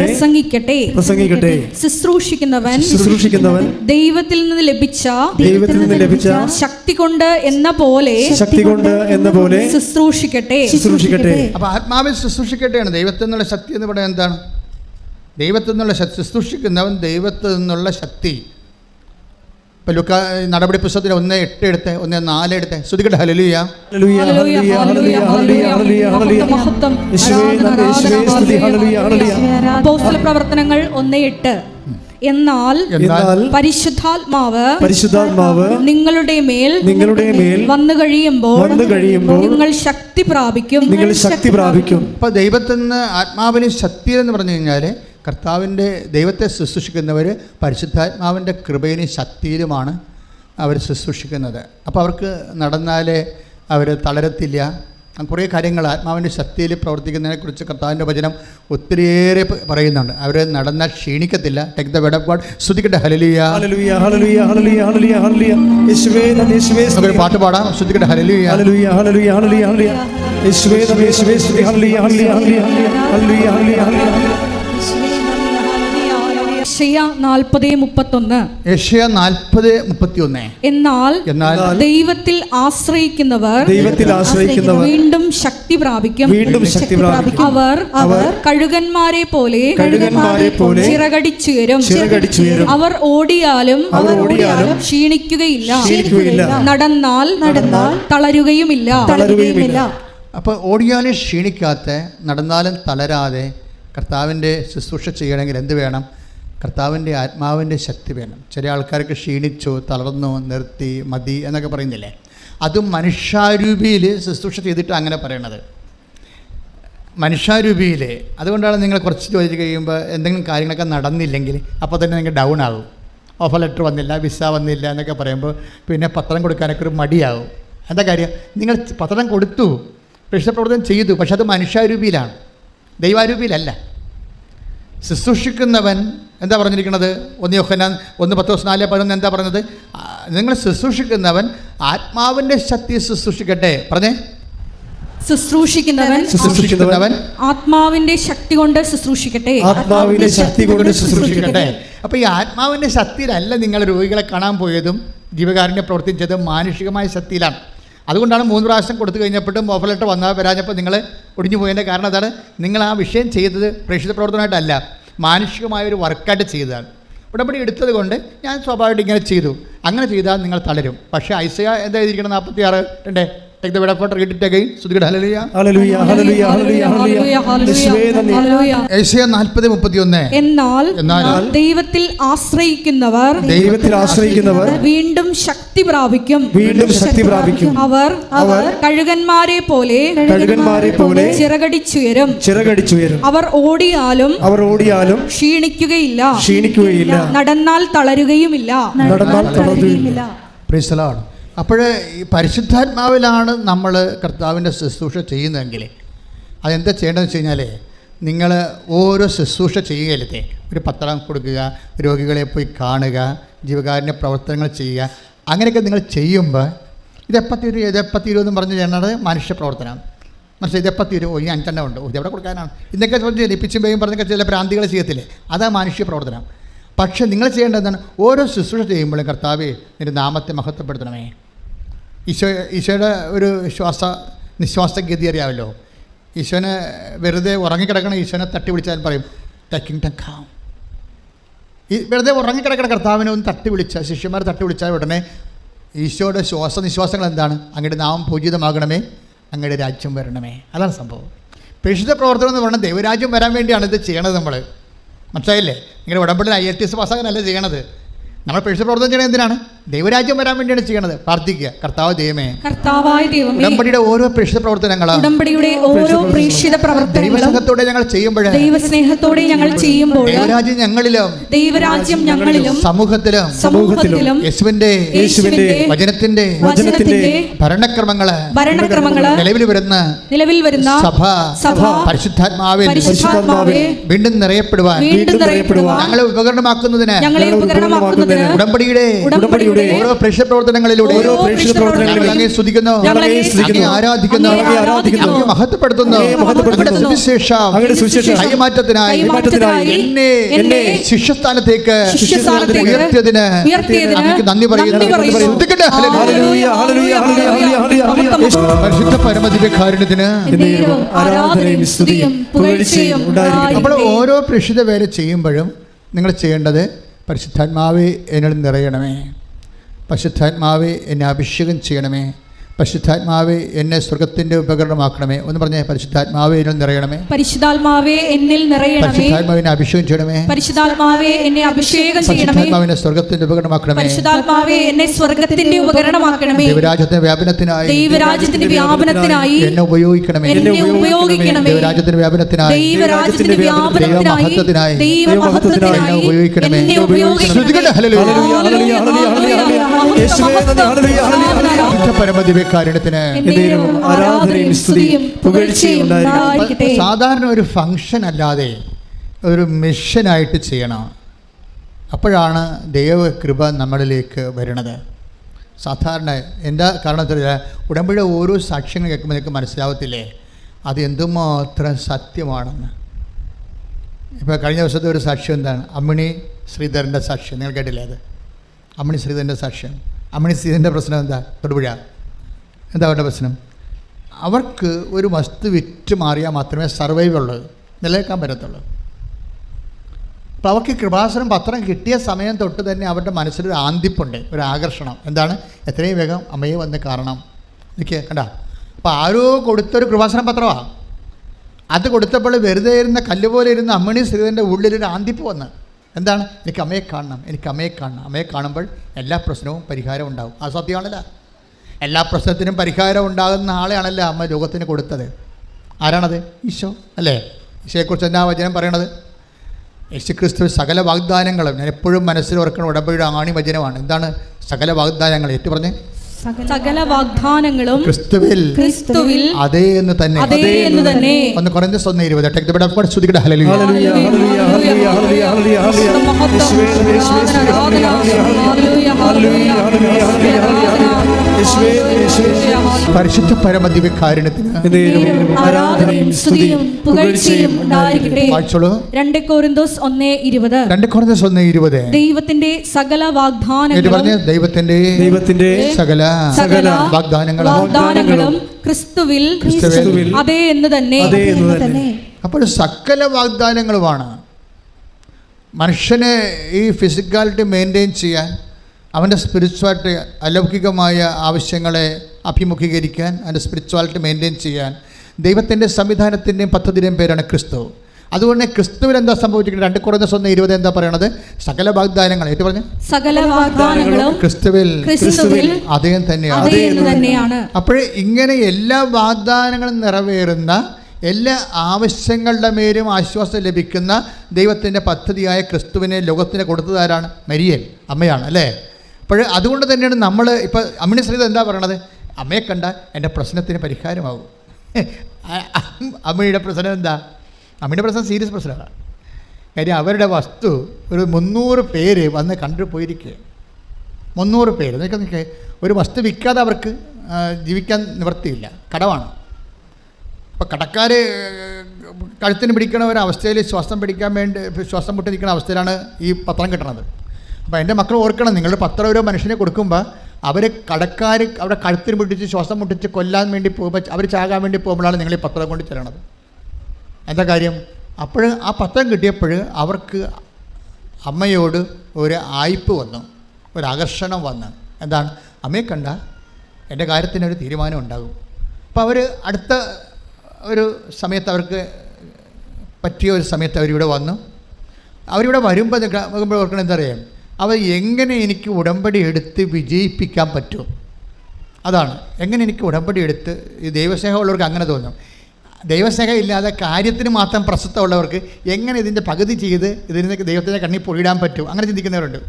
പ്രസംഗിക്കട്ടെ. ശുശ്രൂഷിക്കുന്നവൻ ദൈവത്തിൽ നിന്ന് ലഭിച്ച ശക്തി കൊണ്ട് എന്ന പോലെ ശുശ്രൂഷിക്കട്ടെ. അപ്പൊ ആത്മാവിൽ ശുശ്രൂഷിക്കട്ടെയാണ്. ദൈവത്തിൽ നിന്നുള്ള ശക്തി എന്ന് പറയുന്നത് എന്താണ്? ദൈവത്തിൽ നിന്നുള്ള ശുശ്രൂഷിക്കുന്നവൻ ദൈവത്തിൽ നിന്നുള്ള ശക്തി. ഇപ്പൊ ലൂക്കാ നടപടി പുസ്തകത്തിൽ 1:8 എടുത്ത് 1:4 എടുത്ത് ശ്രുതികട്ടെ. ഹല്ലേലൂയ ഹല്ലേലൂയ ഹല്ലേലൂയ ഹല്ലേലൂയ ഹല്ലേലൂയ ഹല്ലേലൂയ. യേശുവേ നന്ദി, യേശുവേ സ്തുതി. ഹല്ലേലൂയ ഹല്ലേലൂയ. അപ്പോസ്തല പ്രവർത്തനങ്ങൾ 1:8. എന്നാൽ പരിശുദ്ധാത്മാവ് നിങ്ങളുടെ മേൽ വന്നു കഴിയുമ്പോൾ നിങ്ങൾ ശക്തി പ്രാപിക്കും. അപ്പോൾ ദൈവത്തിൽ നിന്ന് ആത്മാവിന് ശക്തി എന്ന് പറഞ്ഞു കഴിഞ്ഞാൽ കർത്താവിൻ്റെ ദൈവത്തെ ശുശ്രൂഷിക്കുന്നവർ പരിശുദ്ധാത്മാവിൻ്റെ കൃപയിലും ശക്തിയിലുമാണ് അവർ ശുശ്രൂഷിക്കുന്നത്. അപ്പോൾ അവർക്ക് നടന്നാലേ അവർ തളരത്തില്ല. കുറേ കാര്യങ്ങൾ ആത്മാവിൻ്റെ ശക്തിയിൽ പ്രവർത്തിക്കുന്നതിനെക്കുറിച്ച് കർത്താവിൻ്റെ വചനം ഒത്തിരിയേറെ പറയുന്നുണ്ട്. അവർ നടന്നാൽ ക്ഷീണിക്കത്തില്ല. Take the word of God. ശ്രുതിക്കട്ടെ. ഹല്ലേലൂയ ഹല്ലേലൂയ ഹല്ലേലൂയ ഹല്ലേലൂയ ഹല്ലേലൂയ ഹല്ലേലൂയ. യേശുവേ നന്ദി, യേശുവേ സ്തുതി. ഒരു പാട്ട് പാടാം. ശ്രുതിക്കട്ടെ. ഹല്ലേലൂയ ഹല്ലേലൂയ ഹല്ലേലൂയ ഹല്ലേലൂയ ഹല്ലേലൂയ. യേശുവേ നന്ദി, യേശുവേ സ്തുതി. ഹല്ലേലൂയ ഹല്ലേലൂയ ഹല്ലേലൂയ ഹല്ലേലൂയ ഹല്ലേലൂയ ഹല്ലേലൂയ. യെശയ്യാ 40:31. യെശയ്യാ 40:31. എന്നാൽ ദൈവത്തിൽ ആശ്രയിക്കുന്നവർ വീണ്ടും ശക്തി പ്രാപിക്കും. അവർ കഴുകന്മാരെ പോലെ ചിറകടിച്ചുയരും. അവർ ഓടിയാലും ക്ഷീണിക്കുകയില്ല. നടന്നാൽ തളരുകയുമില്ല. അപ്പോൾ ഓടിയാലും ക്ഷീണിക്കാത്ത, നടന്നാലും തളരാതെ കർത്താവിൻ്റെ ശുശ്രൂഷ ചെയ്യണമെങ്കിൽ എന്ത് വേണം? കർത്താവിൻ്റെ ആത്മാവിൻ്റെ ശക്തി വേണം. ചില ആൾക്കാർക്ക് ക്ഷീണിച്ചു, തളർന്നു, നിർത്തി, മതി എന്നൊക്കെ പറയുന്നില്ലേ? അതും മനുഷ്യാരൂപിയിൽ ശുശ്രൂഷ ചെയ്തിട്ട് അങ്ങനെ പറയണത്. മനുഷ്യാരൂപിയിൽ. അതുകൊണ്ടാണ് നിങ്ങൾ കുറച്ച് ചോദിച്ച് കഴിയുമ്പോൾ എന്തെങ്കിലും കാര്യങ്ങളൊക്കെ നടന്നില്ലെങ്കിൽ അപ്പോൾ തന്നെ നിങ്ങൾ ഡൗൺ ആകും. ഓഫർ ലെറ്റർ വന്നില്ല, വിസ വന്നില്ല എന്നൊക്കെ പറയുമ്പോൾ പിന്നെ പത്രം കൊടുക്കാനൊക്കെ ഒരു മടിയാകും. എന്താ കാര്യം? നിങ്ങൾ പത്രം കൊടുത്തു, പ്രേക്ഷിതപ്രവർത്തനം ചെയ്തു, പക്ഷെ അത് മനുഷ്യാരൂപിയിലാണ്, ദൈവാരൂപിയിലല്ല. ശുശ്രൂഷിക്കുന്നവൻ എന്താ പറഞ്ഞിരിക്കുന്നത്? 1 യോഹന്നാൻ 1:4-11 എന്താ പറഞ്ഞത്? നിങ്ങൾ ശുശ്രൂഷിക്കുന്നവൻ ആത്മാവിൻ്റെ ശക്തി ശുശ്രൂഷിക്കട്ടെ. പറഞ്ഞേ. ശുശ്രൂഷിക്കുന്നവൻ ആത്മാവിന്റെ ശക്തി കൊണ്ട് ശുശ്രൂഷിക്കട്ടെ. അപ്പോൾ ഈ ആത്മാവിൻ്റെ ശക്തിയിലല്ല നിങ്ങൾ രോഗികളെ കാണാൻ പോയതും ജീവകാരുണ്യ പ്രവർത്തിച്ചതും മാനുഷികമായ ശക്തിയിലാണ്. അതുകൊണ്ടാണ് 3 പ്രാവശ്യം കൊടുത്തു കഴിഞ്ഞപ്പോഴും ഓഫർ ലെറ്റർ വരാഞ്ഞപ്പോൾ നിങ്ങൾ ഒടിഞ്ഞു പോയതിൻ്റെ കാരണം അതാണ്. നിങ്ങൾ ആ വിഷയം ചെയ്തത് പ്രേക്ഷിത പ്രവർത്തനമായിട്ടല്ല, മാനുഷികമായൊരു വർക്കായിട്ട് ചെയ്തതാണ്. ഉടമ്പടി എടുത്തത് കൊണ്ട് ഞാൻ സ്വാഭാവികമായിട്ട് ഇങ്ങനെ ചെയ്തു. അങ്ങനെ ചെയ്താൽ നിങ്ങൾ തളരും. പക്ഷേ ഐസയ എന്താ എഴുതിയിരിക്കണം? 46:2. Take the word of God, read it again. Hallelujah. Hallelujah. Hallelujah. Hallelujah. Hallelujah. യെശയ്യാ 40:31. എന്നാൽ ദൈവത്തിൽ ആശ്രയിക്കുന്നവർ വീണ്ടും ശക്തി പ്രാപിക്കും. അവർ കഴുകന്മാരെ പോലെ ചിറകടിച്ചുയരും. അവർ ഓടിയാലും ക്ഷീണിക്കുകയില്ല. നടന്നാൽ തളരുകയുമില്ല. Praise the Lord. അപ്പോൾ ഈ പരിശുദ്ധാത്മാവിലാണ് നമ്മൾ കർത്താവിൻ്റെ ശുശ്രൂഷ ചെയ്യുന്നതെങ്കിൽ അതെന്താ ചെയ്യേണ്ടതെന്ന് വെച്ച് കഴിഞ്ഞാൽ, നിങ്ങൾ ഓരോ ശുശ്രൂഷ ചെയ്യുകയില്ലേ, ഒരു പത്രം കൊടുക്കുക, രോഗികളെ പോയി കാണുക, ജീവകാരുണ്യ പ്രവർത്തനങ്ങൾ ചെയ്യുക, അങ്ങനെയൊക്കെ നിങ്ങൾ ചെയ്യുമ്പോൾ ഇതെപ്പം തീരുമെന്ന് പറഞ്ഞ് ചെയ്യണത് മനുഷ്യ പ്രവർത്തനമാണ്. മനസ്സിലായി? ഇതെപ്പം തീരും, ഈ 5 ഉണ്ട്, ഇതെവിടെ കൊടുക്കാനാണ്, ഇതൊക്കെ ചോദിച്ചു പിച്ചും പേയും പറഞ്ഞൊക്കെ ചില ഭ്രാന്തികൾ ചെയ്യത്തില്ലേ, അതാ മനുഷ്യ പ്രവർത്തനം. പക്ഷേ നിങ്ങൾ ചെയ്യേണ്ടത് എന്താണ്? ഓരോ ശുശ്രൂഷ ചെയ്യുമ്പോഴും കർത്താവേ നിൻ്റെ നാമത്തെ മഹത്വപ്പെടുത്തണമേ. ഈശോയുടെ ഒരു നിശ്വാസഗതി അറിയാമല്ലോ. ഈശോനെ വെറുതെ ഉറങ്ങിക്കിടക്കണ ഈശോനെ തട്ടി പിടിച്ചാൽ പറയും ദ കിങ്ഡം കം, ഈ വെറുതെ ഉറങ്ങിക്കിടക്കുന്ന കർത്താവിനെ ഒന്ന് തട്ടി വിളിച്ചാൽ, ശിഷ്യന്മാർ തട്ടി വിളിച്ചാൽ ഉടനെ ഈശോയുടെ ശ്വാസനിശ്വാസങ്ങൾ എന്താണ്? അങ്ങയുടെ നാമം പൂജിതമാകണമേ, അങ്ങയുടെ രാജ്യം വരണമേ. അതാണ് സംഭവം. പരിശുദ്ധ പ്രവർത്തനം എന്ന് പറഞ്ഞാൽ ദൈവരാജ്യം വരാൻ വേണ്ടിയാണ് ഇത് ചെയ്യണത്. നമ്മൾ മനസ്സിലായില്ലേ? നിങ്ങളുടെ ഉടമ്പടിയിൽ IELTS പാസ്സാകാനല്ല ചെയ്യണത്. നമ്മൾ പരിശുദ്ധ പ്രവർത്തനം ചെയ്യണത് എന്തിനാണ്? ദൈവരാജ്യം വരാൻ വേണ്ടിയാണ് ചെയ്യണത്. പ്രാർത്ഥിക്കുക, കർത്താവ് ദൈവമേ, ഉടമ്പടിയുടെ ഓരോ പരിശുദ്ധ പ്രവർത്തനങ്ങളും ദൈവസ്നേഹത്തോടെ ഞങ്ങൾ ചെയ്യുമ്പോൾ ദൈവരാജ്യം ഞങ്ങളിലും സമൂഹത്തിലും യേശുവിന്റെ വചനത്തിന്റെ ഭരണക്രമങ്ങള് നിലവിൽ വരുന്ന സഭ പരിശുദ്ധാത്മാവിൽ വീണ്ടും നിറയപ്പെടുവാൻ ഞങ്ങളെ ഉപകരണമാക്കുന്നതിന് ഉടമ്പടിയുടെ ഓരോ പ്രേക്ഷിത പ്രവർത്തനങ്ങളിലൂടെ അങ്ങേ സ്തുതിക്കുന്നു, അങ്ങേ ആരാധിക്കുന്നു, മഹത്വപ്പെടുത്തുന്നു. സുവിശേഷം കൈമാറ്റത്തിനായി എന്നെ ശിഷ്യസ്ഥാനത്തേക്ക് ഉയർത്തിയതിന് അങ്ങേക്ക് നന്ദി പറയുന്നു. പരിശുദ്ധ പരമദിവ്യകാരുണ്യത്തിന് നമ്മൾ ഓരോ പ്രേക്ഷിത വേല ചെയ്യുമ്പോഴും നിങ്ങൾ ചെയ്യേണ്ടത്, പരിശുദ്ധാത്മാവേ എന്നിൽ നിറയണമേ, പരിശുദ്ധാത്മാവേ എന്നെ അഭിഷേകം ചെയ്യണമേ, പരിശുദ്ധാത്മാവേ എന്നെ സ്വർഗത്തിന്റെ ഉപകരണമാക്കണമേ. ഒന്ന് പറഞ്ഞേ, പരിശുദ്ധാത്മാവേ എന്നിൽ നിറയണമേ, പരിശുദ്ധാത്മാവേ എന്നിൽ നിറയണമേ, പരിശുദ്ധാത്മാവിനെ അഭിഷേകം ചെയ്യണമേ, പരിശുദ്ധാത്മാവേ എന്നെ അഭിഷേകം ചെയ്യണമേ, പരിശുദ്ധാത്മാവിനെ സ്വർഗത്തിന്റെ ഉപകരണമാക്കണമേ, പരിശുദ്ധാത്മാവേ എന്നെ സ്വർഗത്തിന്റെ ഉപകരണമാക്കണമേ, ദൈവരാജ്യത്തിന്റെ വ്യാപനത്തിനായി എന്നെ ഉപയോഗിക്കണമേ, ദൈവരാജ്യത്തിന്റെ വ്യാപനത്തിനായി ദൈവമഹത്വത്തിനായി എന്നെ ഉപയോഗിക്കണമേ. പരമദിവ്യകാരുണ്യത്തിന് സാധാരണ ഒരു ഫംഗ്ഷൻ അല്ലാതെ ഒരു മിഷനായിട്ട് ചെയ്യണം. അപ്പോഴാണ് ദൈവകൃപ നമ്മളിലേക്ക് വരുന്നത്. സാധാരണ എന്താ കാരണത്തില്ല, ഉടമ്പടിയുടെ ഓരോ സാക്ഷ്യങ്ങൾ കേൾക്കുമ്പോൾ നിങ്ങൾക്ക് മനസ്സിലാവത്തില്ലേ അത് എന്തുമാത്രം സത്യമാണെന്ന്. ഇപ്പോൾ കഴിഞ്ഞ ദിവസത്തെ ഒരു സാക്ഷ്യം എന്താണ്? അമ്മിണി ശ്രീധരൻ്റെ സാക്ഷ്യം നിങ്ങൾ കേട്ടില്ലേ? അത് അമ്മിണി ശ്രീധരൻ്റെ സാക്ഷ്യം. അമ്മിണി ശ്രീധരൻ്റെ പ്രശ്നം എന്താ? തൊടുപുഴ എന്താ അവരുടെ പ്രശ്നം? അവർക്ക് ഒരു വസ്തു വിറ്റ് മാറിയാൽ മാത്രമേ സർവൈവ് ഉള്ളൂ, നിലനിൽക്കാൻ പറ്റത്തുള്ളൂ. അപ്പോൾ അവർക്ക് കൃപാസനം പത്രം കിട്ടിയ സമയം തൊട്ട് തന്നെ അവരുടെ മനസ്സിലൊരു ആന്തിപ്പുണ്ട്, ഒരു ആകർഷണം. എന്താണ്? എത്രയും വേഗം അമ്മയെ വന്ന് കാണണം. എനിക്ക് കണ്ട, അപ്പോൾ ആരോ കൊടുത്തൊരു കൃപാസനം പത്രമാണ്. അത് കൊടുത്തപ്പോൾ വെറുതെ ഇരുന്ന കല്ലുപോലെ ഇരുന്ന അമ്മിണി ശ്രീധരൻ്റെ ഉള്ളിലൊരു ആന്തിപ്പ് വന്ന്, എന്താണ്? എനിക്ക് അമ്മയെ കാണണം, എനിക്ക് അമ്മയെ കാണണം. അമ്മയെ കാണുമ്പോൾ എല്ലാ പ്രശ്നവും പരിഹാരം ഉണ്ടാകും. ആ സത്യമാണല്ലോ. എല്ലാ പ്രശ്നത്തിനും പരിഹാരം ഉണ്ടാകുന്ന ആളെയാണല്ലോ അമ്മ ലോകത്തിന് കൊടുത്തത്. ആരാണത്? ഈശോ അല്ലേ? ഈശോയെക്കുറിച്ച് എന്നാ വചനം പറയണത്? യേശുക്രിസ്തു സകല വാഗ്ദാനങ്ങളും, ഞാൻ എപ്പോഴും മനസ്സിൽ ഓർക്കണം, ഉടമ്പടിയുടെ ആണി വചനമാണ്. എന്താണ് സകല വാഗ്ദാനങ്ങൾ? ഏറ്റു പറഞ്ഞേ, സകല വാഗ്ദാനങ്ങളും ക്രിസ്തുവിൽ അതേ എന്ന് തന്നെ. ഒന്ന് കുറഞ്ഞ 1:20 ശ്രുതികട ഹല്ലേലൂയ. പരിശുദ്ധ പരമദിവ്യകാരുണ്യത്തിന് ആരാധനയും സ്തുതിയും പുകഴ്ചയും ഉണ്ടായിരിക്കട്ടെ. 2 കൊരിന്തോസ് 1:20. ദൈവത്തിന്റെ സകല വാഗ്ദാനങ്ങളും, ദൈവത്തിന്റെ സകല വാഗ്ദാനങ്ങളും ക്രിസ്തുവിൽ അതേ എന്ന് തന്നെ. അപ്പോൾ സകല വാഗ്ദാനങ്ങളുമാണ് മനുഷ്യന് ഈ ഫിസിക്കാലിറ്റി മെയിൻറ്റെയിൻ ചെയ്യാൻ, അവൻ്റെ സ്പിരിച്വാലിറ്റി അലൗകികമായ ആവശ്യങ്ങളെ അഭിമുഖീകരിക്കാൻ, അവൻ്റെ സ്പിരിച്വാലിറ്റി മെയിൻറ്റെയിൻ ചെയ്യാൻ ദൈവത്തിൻ്റെ സംവിധാനത്തിൻ്റെയും പദ്ധതിയുടെയും പേരാണ് ക്രിസ്തു. അതുകൊണ്ട് ക്രിസ്തുവിൽ എന്താ സംഭവിച്ചിരിക്കുന്നത്? 2 കൊരിന്തോസ് 1:20 എന്താ പറയണത്? സകല വാഗ്ദാനങ്ങൾ ഏറ്റു പറഞ്ഞു, സകല വാഗ്ദാനങ്ങളും ക്രിസ്തുവിൽ അതേ തന്നെയാണ്. അപ്പോൾ ഇങ്ങനെ എല്ലാ വാഗ്ദാനങ്ങളും നിറവേറുന്ന, എല്ലാ ആവശ്യങ്ങളുടെ മേലും ആശ്വാസം ലഭിക്കുന്ന ദൈവത്തിൻ്റെ പദ്ധതിയായ ക്രിസ്തുവിനെ ലോകത്തിന് കൊടുത്തതാരാണ്? മരിയൻ, അമ്മയാണ് അല്ലേ? അപ്പോൾ അതുകൊണ്ട് തന്നെയാണ് നമ്മൾ ഇപ്പോൾ അമ്മിണി ശ്രീധരൻ എന്താ പറയണത്? അമ്മയെ കണ്ട എൻ്റെ പ്രശ്നത്തിന് പരിഹാരമാകും. അമ്മിണിയുടെ പ്രശ്നം എന്താ? അമ്മിണിയുടെ പ്രശ്നം സീരിയസ് പ്രശ്നമാണ്. കാര്യം അവരുടെ വസ്തു ഒരു 300 പേര് വന്ന് കണ്ടു പോയിരിക്കുക. 300 പേര് നിൽക്കുക. ഒരു വസ്തു വിൽക്കാതെ അവർക്ക് ജീവിക്കാൻ നിവൃത്തിയില്ല, കടമാണ്. അപ്പോൾ കടക്കാർ കഴുത്തിന് പിടിക്കണ ഒരവസ്ഥയിൽ ശ്വാസം പിടിക്കാൻ വേണ്ടി ശ്വാസം മുട്ടിരിക്കുന്ന അവസ്ഥയിലാണ് ഈ പത്രം കിട്ടണത്. അപ്പോൾ എൻ്റെ മക്കൾ ഓർക്കണം, നിങ്ങളുടെ പത്രം ഓരോ മനുഷ്യനെ കൊടുക്കുമ്പോൾ അവർ കടക്കാർ അവിടെ കഴുത്തിന് പിടിച്ച് ശ്വാസം മുട്ടിച്ച് കൊല്ലാൻ വേണ്ടി പോകുമ്പോൾ, അവർ ചാകാൻ വേണ്ടി പോകുമ്പോഴാണ് നിങ്ങൾ ഈ പത്രം കൊണ്ട് ചെല്ലണത്. എന്താ കാര്യം? അപ്പോൾ ആ പത്രം കിട്ടിയപ്പോൾ അവർക്ക് അമ്മയോട് ഒരു ആയ്പ് വന്നു, ഒരു ആകർഷണം വന്നു. എന്താണ്? അമ്മയെ കണ്ട എൻ്റെ കാര്യത്തിനൊരു തീരുമാനം ഉണ്ടാകും. അപ്പോൾ അവർ അടുത്ത ഒരു സമയത്ത് അവർക്ക് പറ്റിയ ഒരു സമയത്ത് അവരിവിടെ വന്നു. അവരിവിടെ വരുമ്പോൾ ഓർക്കണം എന്താ പറയുക, അവർ എങ്ങനെ എനിക്ക് ഉടമ്പടി എടുത്ത് വിജയിപ്പിക്കാൻ പറ്റും, അതാണ്. എങ്ങനെ എനിക്ക് ഉടമ്പടി എടുത്ത്, ഈ ദൈവസ്നേഹമുള്ളവർക്ക് അങ്ങനെ തോന്നും. ദൈവസ്നേഹം ഇല്ലാതെ കാര്യത്തിന് മാത്രം പ്രസക്തമുള്ളവർക്ക് എങ്ങനെ ഇതിൻ്റെ പകുതി ചെയ്ത് ഇതിന് ദൈവത്തിൻ്റെ കണ്ണിൽ പൊഴിയിടാൻ പറ്റും, അങ്ങനെ ചിന്തിക്കുന്നവരുണ്ട്.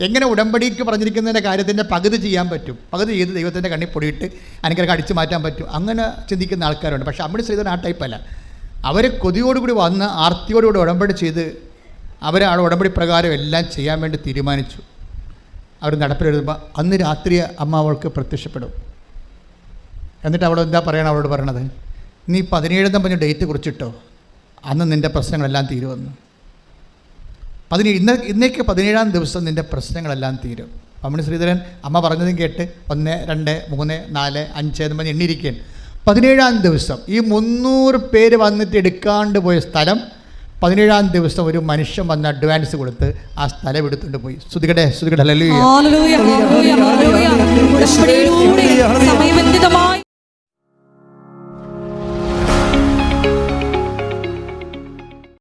എങ്ങനെ ഉടമ്പടിക്ക് പറഞ്ഞിരിക്കുന്നതിൻ്റെ കാര്യത്തിൻ്റെ പകുതി ചെയ്യാൻ പറ്റും, പകുതി ചെയ്ത് ദൈവത്തിൻ്റെ കണ്ണിൽ പൊടിയിട്ട് അനുഗ്രഹം അടിച്ചു മാറ്റാൻ പറ്റും, അങ്ങനെ ചിന്തിക്കുന്ന ആൾക്കാരുണ്ട്. പക്ഷേ അമ്മയുടെ ശ്രീധരൻ ആ ടൈപ്പല്ല. അവർ കൊതിയോടുകൂടി വന്ന് ആർത്തിയോടുകൂടി ഉടമ്പടി ചെയ്ത് അവർ ആ ഉടമ്പടി പ്രകാരം എല്ലാം ചെയ്യാൻ വേണ്ടി തീരുമാനിച്ചു. അവർ നടപ്പിലെഴുതുമ്പോൾ അന്ന് രാത്രി അമ്മ അവൾക്ക് പ്രത്യക്ഷപ്പെടും. എന്നിട്ട് അവൾ എന്താ പറയണം, അവളോട് പറയണത്, നീ 17 പറഞ്ഞ ഡേറ്റ് കുറിച്ചിട്ടോ, അന്ന് നിൻ്റെ പ്രശ്നങ്ങളെല്ലാം തീരുമെന്ന്. ഇന്നേക്ക് 17-ാം ദിവസം നിൻ്റെ പ്രശ്നങ്ങളെല്ലാം തീരും. അമ്മണി ശ്രീധരൻ അമ്മ പറഞ്ഞതും കേട്ട് 1, 2, 3, 4, 5 എന്ന് പറഞ്ഞ് എണ്ണിയിരിക്കുകയാണ്. 17-ാം ദിവസം ഈ 300 പേര് വന്നിട്ട് എടുക്കാണ്ട് പോയ സ്ഥലം 17-ാം ദിവസം ഒരു മനുഷ്യൻ വന്ന് അഡ്വാൻസ് കൊടുത്ത് ആ സ്ഥലം എടുത്തുകൊണ്ട് പോയി. ശ്രുതികട്ടെ, ഹല്ലേലൂയ.